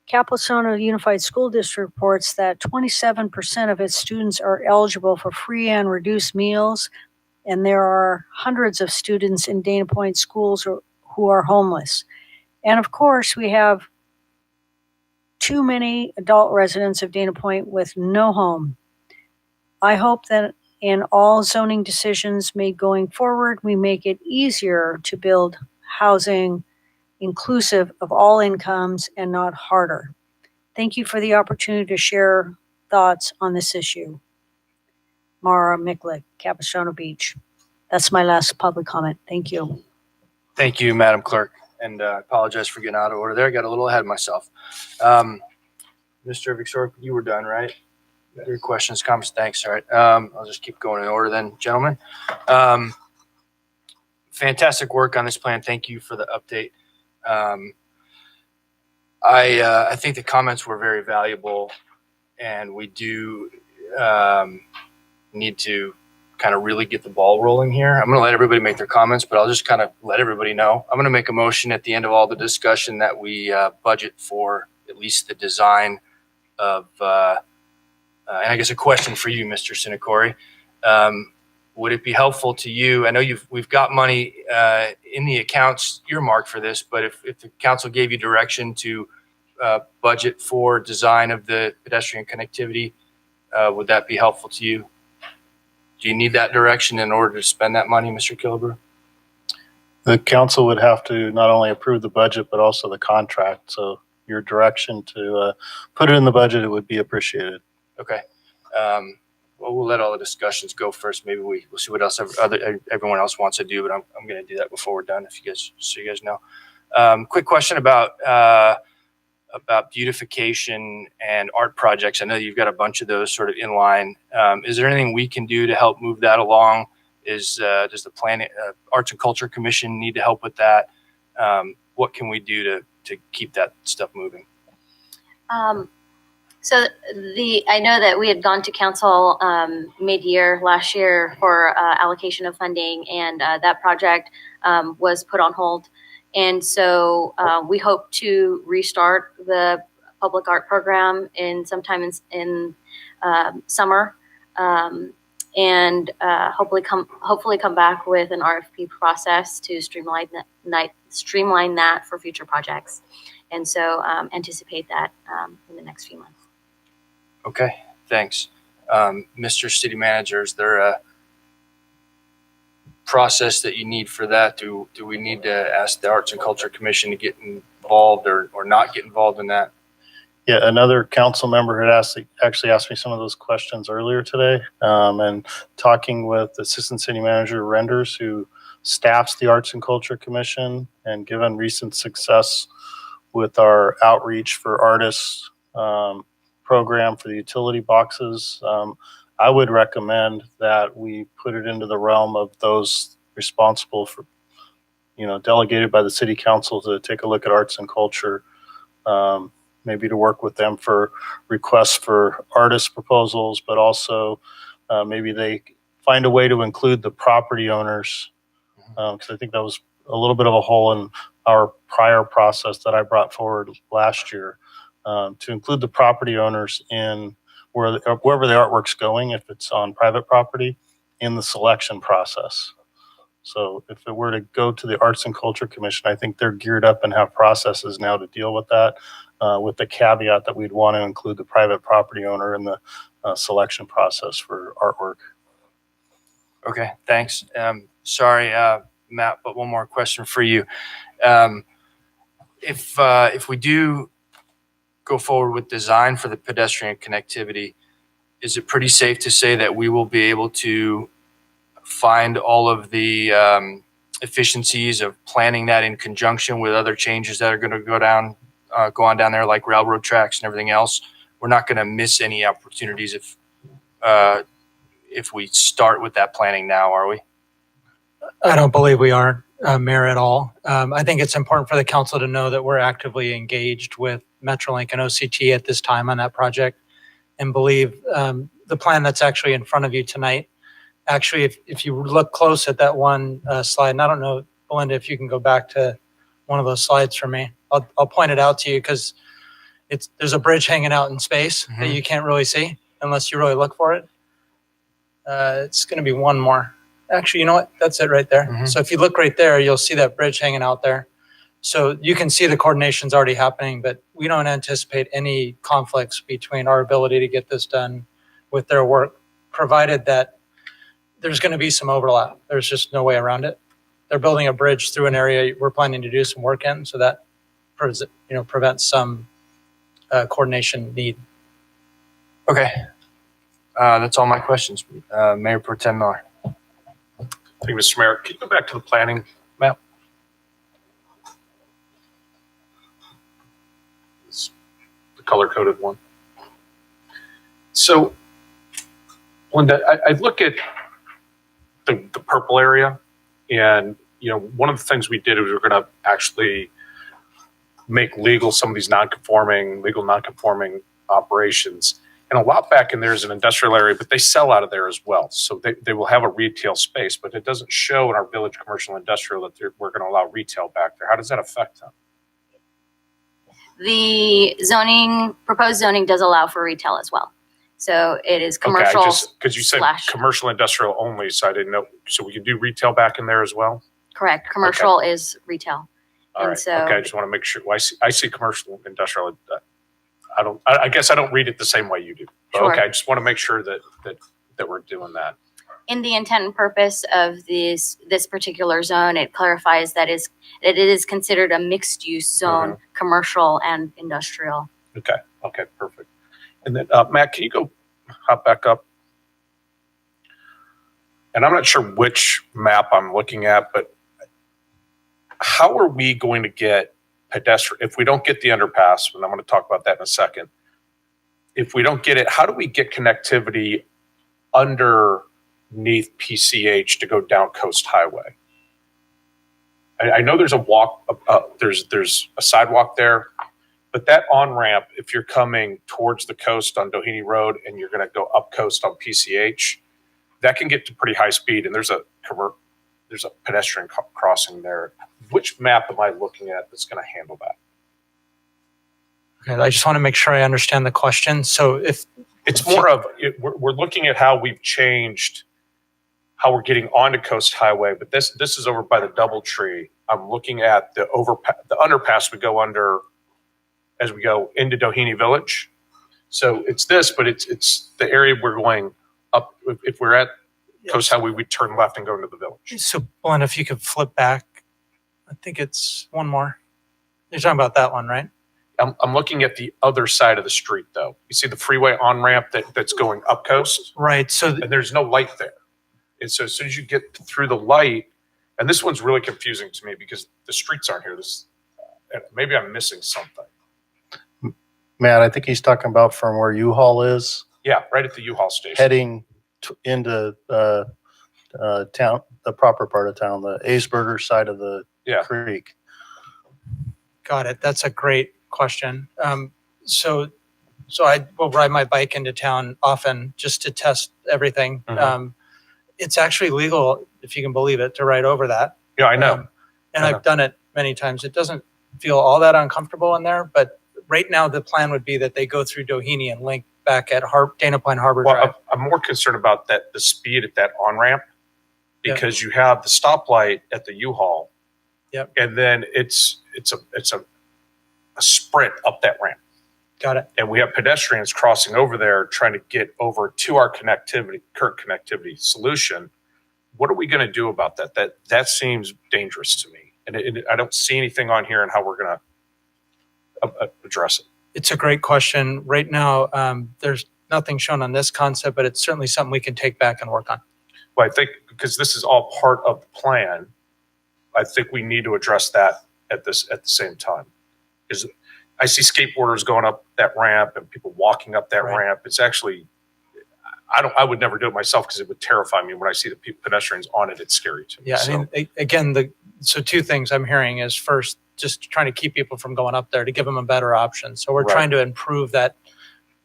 Capistrano Unified School District reports that 27% of its students are eligible for free and reduced meals, and there are hundreds of students in Dana Point schools who are homeless. And of course, we have too many adult residents of Dana Point with no home. I hope that in all zoning decisions made going forward, we make it easier to build housing inclusive of all incomes and not harder. Thank you for the opportunity to share thoughts on this issue. Mara Miklik, Capistrano Beach. That's my last public comment. Thank you. Thank you, Madam Clerk, and I apologize for getting out of order there. I got a little ahead of myself. Mr. Victor, you were done, right? Your questions, comments, thanks. All right. I'll just keep going in order then, gentlemen. Fantastic work on this plan. Thank you for the update. I think the comments were very valuable, and we do need to kind of really get the ball rolling here. I'm going to let everybody make their comments, but I'll just kind of let everybody know. I'm going to make a motion at the end of all the discussion that we budget for at least the design of, and I guess a question for you, Mr. Sinacori. would it be helpful to you? I know we've got money in the accounts earmarked for this, but if the council gave you direction to budget for design of the pedestrian connectivity, would that be helpful to you? Do you need that direction in order to spend that money, Mr. Kilbrew? The council would have to not only approve the budget, but also the contract. So your direction to put it in the budget, it would be appreciated. Okay. Well, we'll let all the discussions go first. Maybe we'll see what else everyone else wants to do, but I'm going to do that before we're done, so you guys know. Quick question about beautification and art projects. I know you've got a bunch of those sort of in line. Is there anything we can do to help move that along? Does the Arts and Culture Commission need to help with that? What can we do to keep that stuff moving? I know that we had gone to council mid-year last year for allocation of funding, and that project was put on hold. And so we hope to restart the public art program sometime in summer, and hopefully come back with an RFP process to streamline that for future projects. And so anticipate that in the next few months. Okay, thanks. Mr. City Manager, is there a process that you need for that? Do we need to ask the Arts and Culture Commission to get involved or not get involved in that? Yeah, another council member had actually asked me some of those questions earlier today, and talking with Assistant City Manager Renders, who staffs the Arts and Culture Commission, and given recent success with our outreach for artists program for the utility boxes, I would recommend that we put it into the realm of those responsible for, delegated by the city council to take a look at arts and culture, maybe to work with them for requests for artist proposals, but also maybe they find a way to include the property owners, because I think that was a little bit of a hole in our prior process that I brought forward last year, to include the property owners in wherever the artwork's going, if it's on private property, in the selection process. So if it were to go to the Arts and Culture Commission, I think they're geared up and have processes now to deal with that, with the caveat that we'd want to include the private property owner in the selection process for artwork. Okay, thanks. Sorry, Matt, but one more question for you. If we do go forward with design for the pedestrian connectivity, is it pretty safe to say that we will be able to find all of the efficiencies of planning that in conjunction with other changes that are going to go on down there, like railroad tracks and everything else? We're not going to miss any opportunities if we start with that planning now, are we? I don't believe we are, Mayor, at all. I think it's important for the council to know that we're actively engaged with Metrolink and OCT at this time on that project, and believe the plan that's actually in front of you tonight. Actually, if you look close at that one slide, and I don't know, Belinda, if you can go back to one of those slides for me, I'll point it out to you, because there's a bridge hanging out in space that you can't really see unless you really look for it. It's going to be one more. Actually, you know what? That's it right there. So if you look right there, you'll see that bridge hanging out there. So you can see the coordination's already happening, but we don't anticipate any conflicts between our ability to get this done with their work, provided that there's going to be some overlap. There's just no way around it. They're building a bridge through an area we're planning to do some work in, so that prevents some coordination need. Okay. That's all my questions. Mayor Pro Tem Miller. Thank you, Mr. Mayor. Can you go back to the planning map? It's the color-coded one. So, Linda, I look at the purple area, and one of the things we did is we were going to actually make legal some of these legal non-conforming operations. And a lot back in there is an industrial area, but they sell out of there as well. So they will have a retail space, but it doesn't show in our village commercial industrial that we're going to allow retail back there. How does that affect them? The proposed zoning does allow for retail as well. So it is Okay, commercial because you said slash, commercial industrial only, so I didn't know. So we can do retail back in there as well? correct. Commercial is retail. All And right. so- Okay, I just want to make sure. Well, I see commercial industrial. I guess I don't read it the same way you do. But Sure. okay, I just want to make sure that we're doing that. In the intent and purpose of this particular zone, it clarifies that it is considered a mixed use zone, commercial and industrial. Okay, perfect. And then Matt, can you go hop back up? And I'm not sure which map I'm looking at, but how are we going to get pedestrian, if we don't get the underpass, and I'm going to talk about that in a second, if we don't get it, how do we get connectivity underneath PCH to go down Coast Highway? I know there's a walk, there's a sidewalk there, but that on-ramp, if you're coming towards the coast on Doheny Road and you're going to go up coast on PCH, that can get to pretty high speed, and there's a pedestrian crossing there. Which map am I looking at that's going to handle that? Okay, I just want to make sure I understand the question. So if It's more of, we're looking at how we've changed how we're getting onto Coast Highway, but this is over by the Doubletree. I'm looking at the underpass we go under as we go into Doheny Village. So it's this, but it's the area we're going up. If we're at Coast Highway, we turn left and go into the village. So, Belinda, if you could flip back, I think it's one more. You're talking about that one, right? I'm looking at the other side of the street, though. You see the freeway on ramp that's going up coast, Right. So, and there's no light there. And so as soon as you get through the light, and this one's really confusing to me because the streets aren't here. Maybe I'm missing something. Matt, I think he's talking about from where U-Haul is, Yeah, right at the U-Haul station. heading into town, the proper part of town, the Aesberger side of the Yeah. creek. got it. That's a great question. So I will ride my bike into town often just to test everything. Mhm. It's actually legal, if you can believe it, to ride over that. Yeah, I know. And I know. I've done it many times. It doesn't feel all that uncomfortable in there, but right now the plan would be that they go through Doheny and link back at Dana Point Harbor Drive. Well, I'm more concerned about the speed at that on-ramp because you have the stoplight at the U-Haul. Yep. And then it's a sprint up that ramp. Got it. And we have pedestrians crossing over there trying to get over to our current connectivity solution. What are we going to do about that? That seems dangerous to me. And I don't see anything on here on how we're going to address it. It's a great question. Right now, there's nothing shown on this concept, but it's certainly something we can take back and work on. Well, I think because this is all part of the plan, I think we need to address that at the same time. Because I see skateboarders going up that ramp and people walking up that Right. ramp. It's actually, I would never do it myself because it would terrify me when I see the pedestrians on it. It's scary to me. Yeah, So, I mean, again, so two things I'm hearing is first, just trying to keep people from going up there to give them a better option. So we're Right. trying to improve that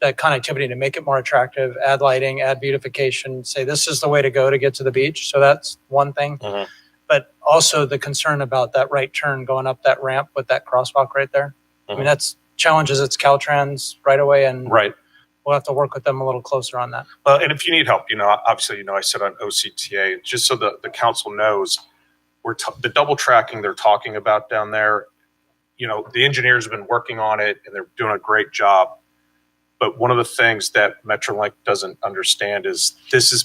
connectivity to make it more attractive, add lighting, add beautification, say this is the way to go to get to the beach. So that's one thing. Mhm. But also the concern about that right turn going up that ramp with that crosswalk right there. I mean, Mhm. that's challenges it's Caltrans right away, and right. we'll have to work with them a little closer on that. Well, and if you need help, obviously, I sit on OCTA, just so the council knows, the double tracking they're talking about down there, the engineers have been working on it and they're doing a great job. But one of the things that Metrolink doesn't understand is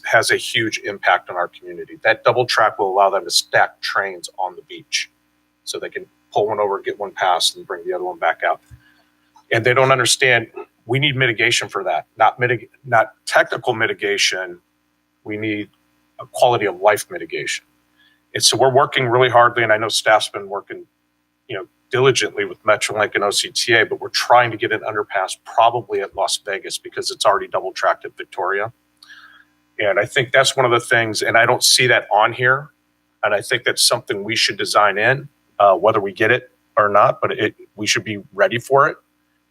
has a huge impact on our community. That double track will allow them to stack trains on the beach so they can pull one over, get one past, and bring the other one back out. And they don't understand we need mitigation for that, not technical mitigation. We need a quality of life mitigation. And so we're working really hardly, and I know staff's been working, diligently with Metrolink and OCTA, but we're trying to get an underpass probably at Las Vegas because it's already double tracked at Victoria. And I think that's one of the things, and I don't see that on here. And I think that's something we should design in, whether we get it or not, but we should be ready for it,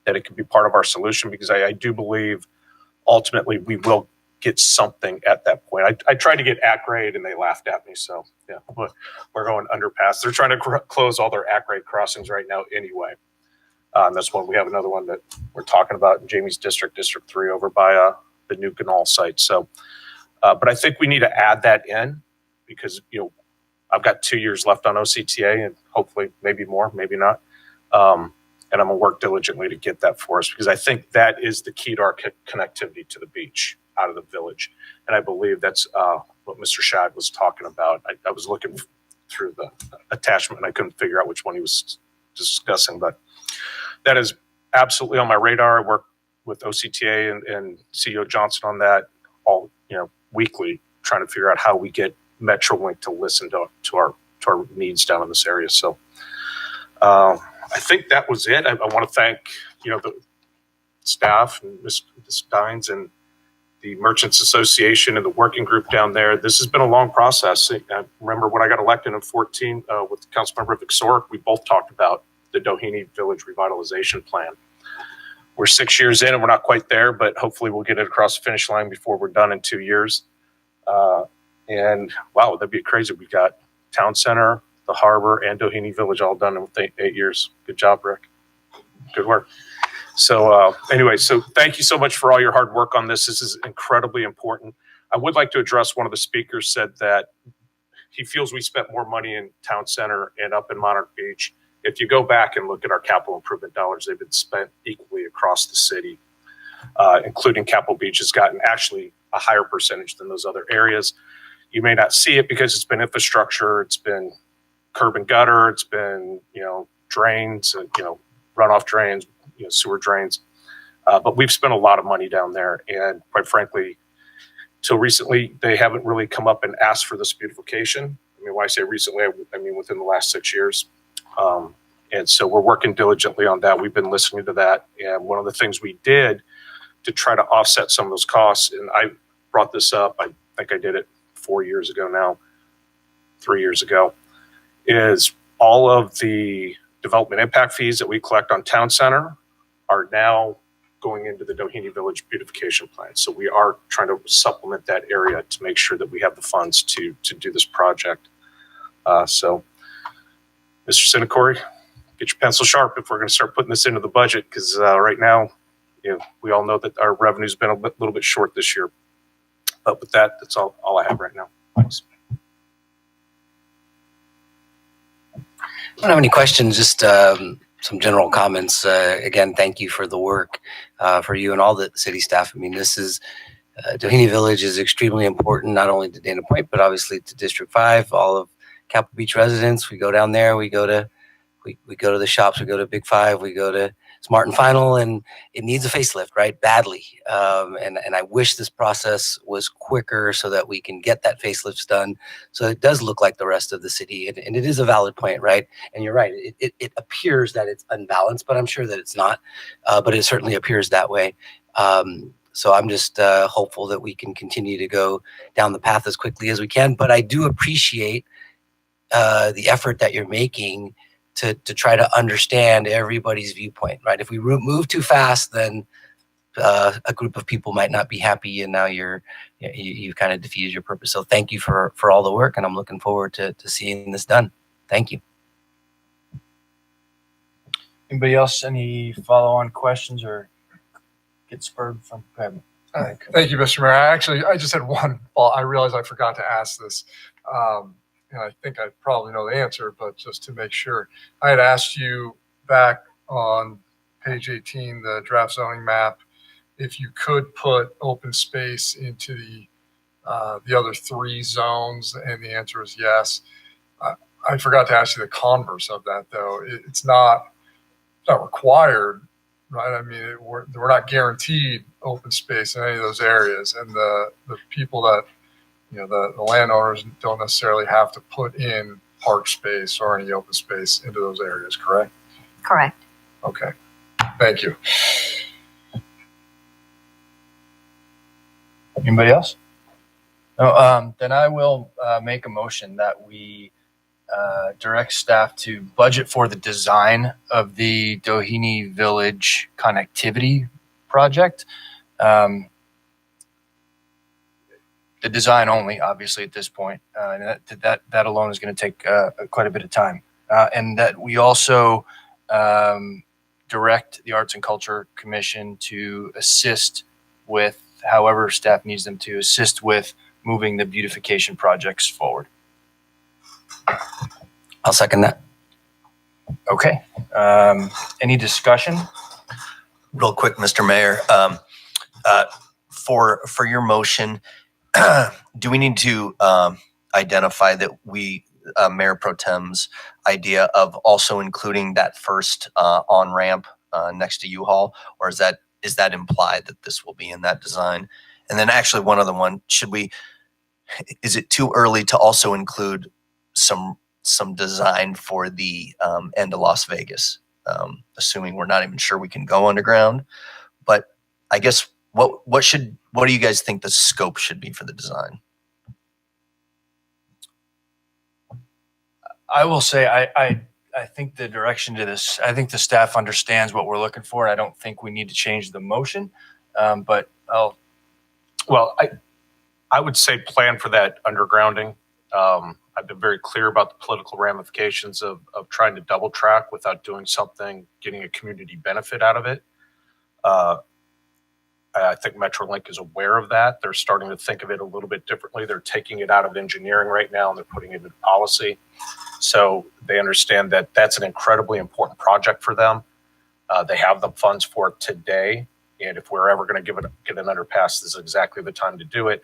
that it could be part of our solution, because I do believe ultimately we will get something at that point. I tried to get at-grade and they laughed at me. So yeah, we're going underpass. They're trying to close all their at-grade crossings right now anyway. That's one. We have another one that we're talking about in Jamie's district 3 over by new canal site. So, but I think we need to add that in because, I've got 2 years left on OCTA and hopefully maybe more, maybe not. And I'm gonna work diligently to get that for us because I think that is the key to our connectivity to the beach out of the village. And I believe that's what Mr. Shad was talking about. I was looking through the attachment and I couldn't figure out which one he was discussing, but that is absolutely on my radar. I work with OCTA and CEO Johnson on that all, weekly, trying to figure out how we get MetroLink to listen to our needs down in this area. So I think that was it. I want to thank, the staff and Ms. Dines and the Merchants Association and the working group down there. This has been a long process. I remember when I got elected in 2014 with Councilmember Vic Sorick, we both talked about the Doheny Village Revitalization Plan. We're 6 years in and we're not quite there, but hopefully we'll get it across the finish line before we're done in 2 years. And wow, that'd be crazy. We got Town Center, the harbor, and Doheny Village all done in 8 years. Good job, Rick. Good work. So anyway, so thank you so much for all your hard work on this. This is incredibly important. I would like to address one of the speakers said that he feels we spent more money in Town Center and up in Monarch Beach. If you go back and look at our capital improvement dollars, they've been spent equally across the city, including Capitol Beach has gotten actually a higher percentage than those other areas. You may not see it because it's been infrastructure, it's been curb and gutter, it's been, drains, runoff drains, sewer drains. But we've spent a lot of money down there. And quite frankly, till recently, they haven't really come up and asked for this beautification. I mean, when I say recently, I mean within the last 6 years. And so we're working diligently on that. We've been listening to that. And one of the things we did to try to offset some of those costs, and I brought this up, I think I did it 4 years ago now, 3 years ago, is all of the development impact fees that we collect on Town Center are now going into the Doheny Village Beautification Plan. So we are trying to supplement that area to make sure that we have the funds to do this project. So, Mr. Sinacory, get your pencil sharp if we're going to start putting this into the budget, because right now, we all know that our revenue's been a little bit short this year. But with that, that's all I have right now. Thanks. I don't have any questions, just some general comments. Again, thank you for the work for you and all the city staff. I mean, this is, Doheny Village is extremely important, not only to Dana Point, but obviously to District 5, all of Capitol Beach residents. We go down there, we go to the shops, we go to Big Five, we go to Smart and Final, and it needs a facelift, right? Badly. And I wish this process was quicker so that we can get that facelift done so it does look like the rest of the city. And it is a valid point, right? And you're right. It appears that it's unbalanced, but I'm sure that it's not. But it certainly appears that way. So I'm just hopeful that we can continue to go down the path as quickly as we can. But I do appreciate the effort that you're making to try to understand everybody's viewpoint, right? If we move too fast, then a group of people might not be happy, and now you've kind of defeated your purpose. So thank you for all the work, and I'm looking forward to seeing this done. Thank you. Anybody else? Any follow-on questions or get spurred from Kevin? Thank you, Mr. Mayor. I just had one. Well, I realized I forgot to ask this. And I think I probably know the answer, but just to make sure, I had asked you back on page 18, the draft zoning map, if you could put open space into the other 3 zones, and the answer is yes. I forgot to ask you the converse of that, though. It's not required, right? I mean, we're not guaranteed open space in any of those areas, and the people that the landowners don't necessarily have to put in park space or any open space into those areas, correct? Correct. Okay. Thank you. Anybody else? No, then I will make a motion that we direct staff to budget for the design of the Doheny Village connectivity project. The design only, obviously, at this point, and that alone is going to take quite a bit of time. And that we also direct the Arts and Culture Commission to assist with however staff needs them to assist with moving the beautification projects forward. I'll second that. Okay. Any discussion? Real quick, Mr. Mayor, for your motion, do we need to identify that Mayor Pro Tem's idea of also including that first on-ramp next to U-Haul, or is that implied that this will be in that design? And then actually one other one, is it too early to also include some design for the end of Las Vegas? Assuming we're not even sure we can go underground, but I guess what do you guys think the scope should be for the design? I will say I think the direction to this, I think the staff understands what we're looking for. I don't think we need to change the motion, but I would say plan for that undergrounding. I've been very clear about the political ramifications of trying to double track without doing something, getting a community benefit out of it. I think Metrolink is aware of that. They're starting to think of it a little bit differently. They're taking it out of engineering right now and they're putting it into policy. So they understand that that's an incredibly important project for them. They have the funds for it today. And if we're ever going to get an underpass, this is exactly the time to do it.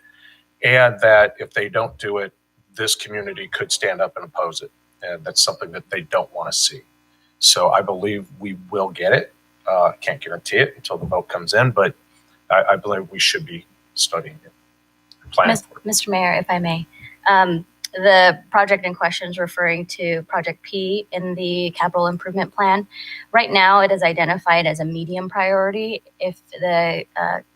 And that if they don't do it, this community could stand up and oppose it. And that's something that they don't want to see. So I believe we will get it. Can't guarantee it until the vote comes in, but I believe we should be studying it, planning for it. Mr. Mayor, if I may, the project in question is referring to Project P in the capital improvement plan. Right now, it is identified as a medium priority. If the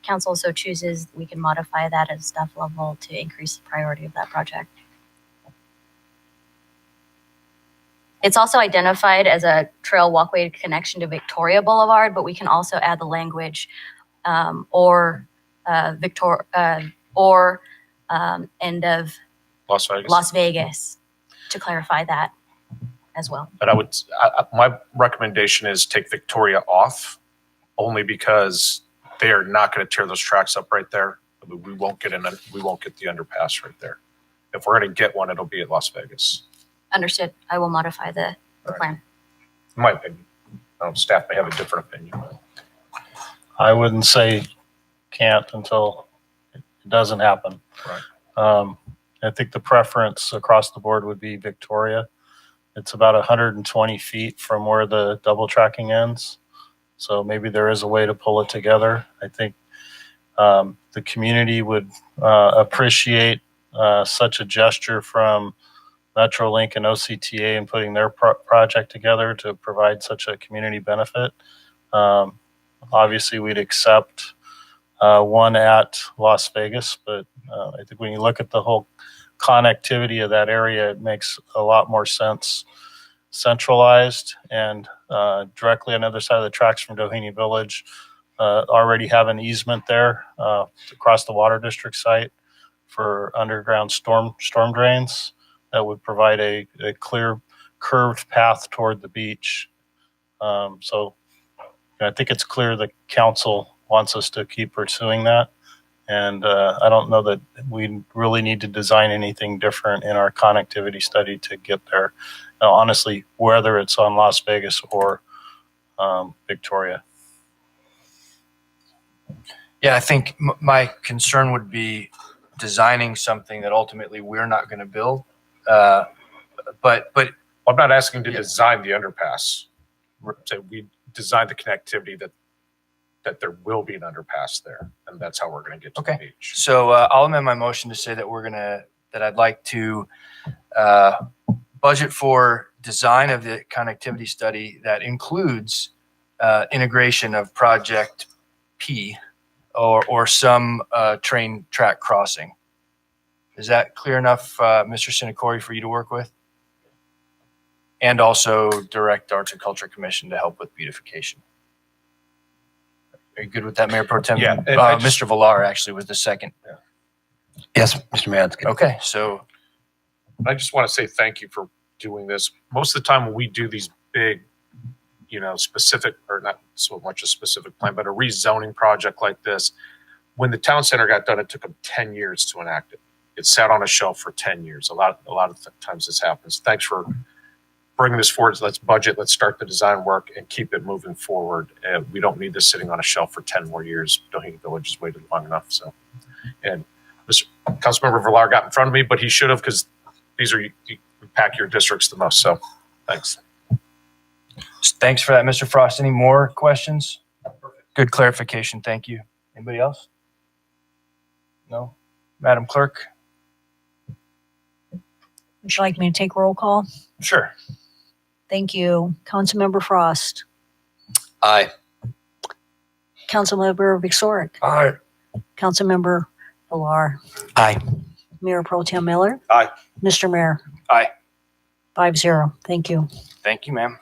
council so chooses, we can modify that at staff level to increase the priority of that project. It's also ended as a trail walkway connection to Victoria Boulevard, but we can also add the language end of Las Vegas. Las Vegas to clarify that as well. But my recommendation is take Victoria off, only because they are not going to tear those tracks up right there. I mean, we won't get the underpass right there. If we're going to get one, it'll be at Las Vegas. Understood. I will modify the plan. In my opinion, staff may have a different opinion. But I wouldn't say can't until it doesn't happen. Right. I think the preference across the board would be Victoria. It's about 120 feet from where the double tracking ends. So maybe there is a way to pull it together. I think the community would appreciate such a gesture from Metrolink and OCTA in putting their project together to provide such a community benefit. Obviously, we'd accept one at Las Vegas, but I think when you look at the whole connectivity of that area, it makes a lot more sense centralized and directly on the other side of the tracks from Doheny Village. Already have an easement there across the water district site for underground storm drains that would provide a clear curved path toward the beach. So I think it's clear the council wants us to keep pursuing that. And I don't know that we really need to design anything different in our connectivity study to get there. Now, honestly, whether it's on Las Vegas or Victoria. Yeah, I think my concern would be designing something that ultimately we're not going to build. But I'm not asking to Yeah. design the underpass. So we design the connectivity that there will be an underpass there, and that's how we're going to get to the beach. So I'll amend my motion to say that I'd like to budget for design of the connectivity study that includes integration of Project P or some train track crossing. Is that clear enough, Mr. Sinacori, for you to work with? And also direct Arts and Culture Commission to help with beautification. Are you good with that, Mayor Pro Tem? Yeah, and I just- Mr. Villar actually was the second. Yes, Mr. Mayor, that's good. Okay, so I just want to say thank you for doing this. Most of the time when we do these big, specific, or not so much a specific plan, but a rezoning project like this, when the town center got done, it took them 10 years to enact it. It sat on a shelf for 10 years. A lot of times this happens. Thanks for bringing this forward. Let's budget, let's start the design work and keep it moving forward. And we don't need this sitting on a shelf for 10 more years. Doheny Village has waited long enough. So, and Mr. Councilmember Villar got in front of me, but he should have, because these are, you pack your districts the most. So thanks. Thanks for that, Mr. Frost. Any more questions? Good clarification. Thank you. Anybody else? No? Madam Clerk? Would you like me to take roll call? Sure. Thank you. Councilmember Frost. Aye. Councilmember Vixoric. Aye. Councilmember Villar. Aye. Mayor Pro Tem Miller. Aye. Mr. Mayor. Aye. 5-0. Thank you. Thank you, ma'am.